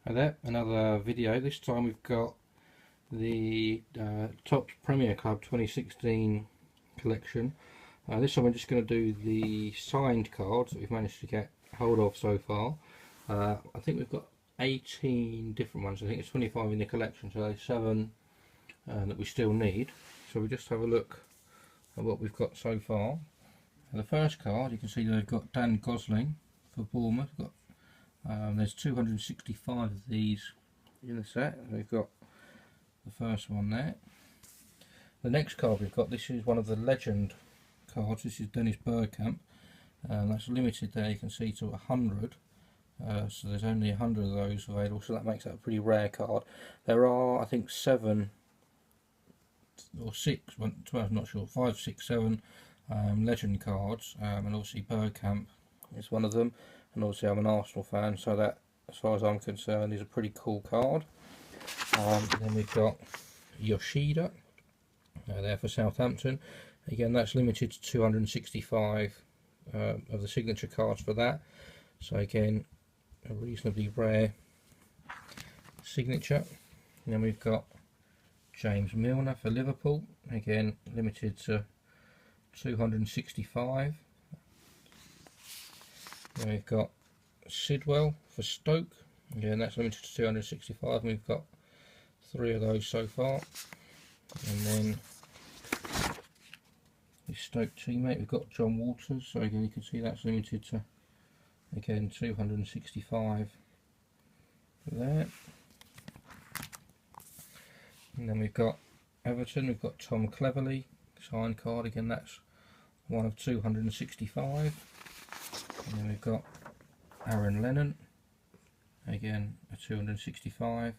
Hi there, another video. This time we've got the Topps Premier Club 2016 collection. This time we're just going to do the signed cards that we've managed to get hold of so far. I think we've got 18 different ones. I think it's 25 in the collection, so there's 7 that we still need. So we'll just have a look at what we've got so far. The first card, you can see they've got Dan Gosling for Bournemouth. We've got there's 265 of these in the set. We've got the first one there. The next card we've got, this is one of the legend cards. This is Dennis Bergkamp. That's limited there, you can see, to 100. So there's only 100 of those available, so that makes that a pretty rare card. There are, I think, 7 or 6, well, I'm not sure, 5, 6, 7 legend cards, and obviously Bergkamp is one of them. And obviously I'm an Arsenal fan, so that, as far as I'm concerned, is a pretty cool card. Then we've got Yoshida there for Southampton. Again, that's limited to 265 of the signature cards for that. So again, a reasonably rare signature. And then we've got James Milner for Liverpool. Again, limited to 265. Then we've got Sidwell for Stoke. Again, that's limited to 265, and we've got 3 of those so far. And then his Stoke teammate, we've got John Walters. So again, you can see that's limited to, again, 265 there. And then we've got Everton. We've got Tom Cleverley signed card. Again, that's one of 265. And then we've got Aaron Lennon, again a 265,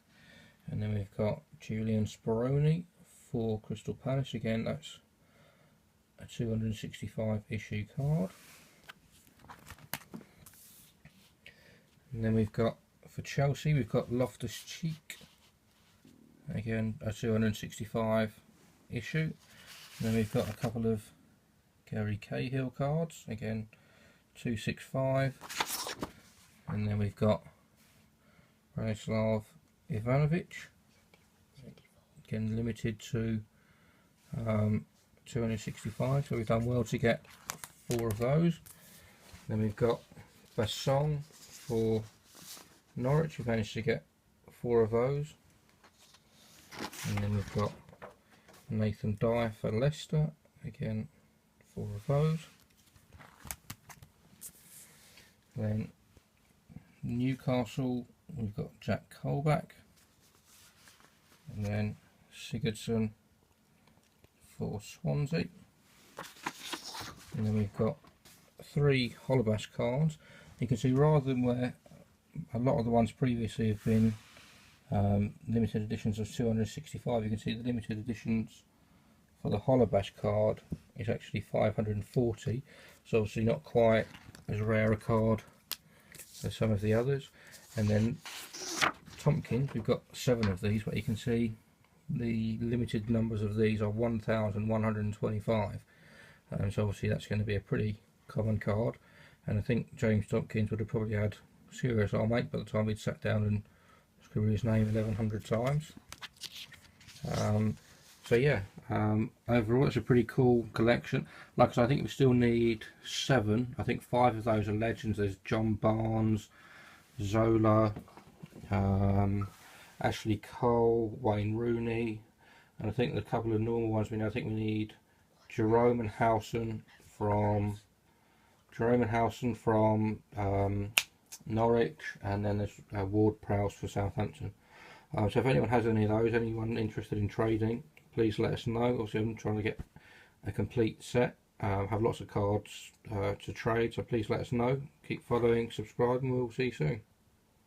and then we've got Julian Speroni for Crystal Palace. Again, that's a 265 issue card. And then we've got, for Chelsea, we've got Loftus-Cheek, again a 265 issue. And then we've got a couple of Gary Cahill cards, again 265, and then we've got Branislav Ivanovic, again limited to 265, so we've done well to get 4 of those. Then we've got Basson for Norwich. We've managed to get 4 of those. And then we've got Nathan Dyer for Leicester, again 4 of those. Then Newcastle, we've got Jack Colback, and then Sigurdsson for Swansea. And then we've got 3 Holobas cards. You can see, rather than where a lot of the ones previously have been limited editions of 265, you can see the limited editions for the Holobas card is actually 540. So obviously not quite as rare a card as some of the others. And then Tompkins, we've got 7 of these, but you can see the limited numbers of these are 1,125. So obviously that's going to be a pretty common card, and I think James Tompkins would have probably had serious armate by the time he'd sat down and screw his name 1,100 times. So yeah, overall it's a pretty cool collection. Like I said, I think we still need 7. I think 5 of those are legends. There's John Barnes, Zola, Ashley Cole, Wayne Rooney, and I think the couple of normal ones we know. I think we need Jerome and Howson from Norwich, and then there's Ward-Prowse for Southampton. So if anyone has any of those, anyone interested in trading, please let us know. Obviously I'm trying to get a complete set, have lots of cards to trade, so please let us know. Keep following, subscribe, and we'll see you soon.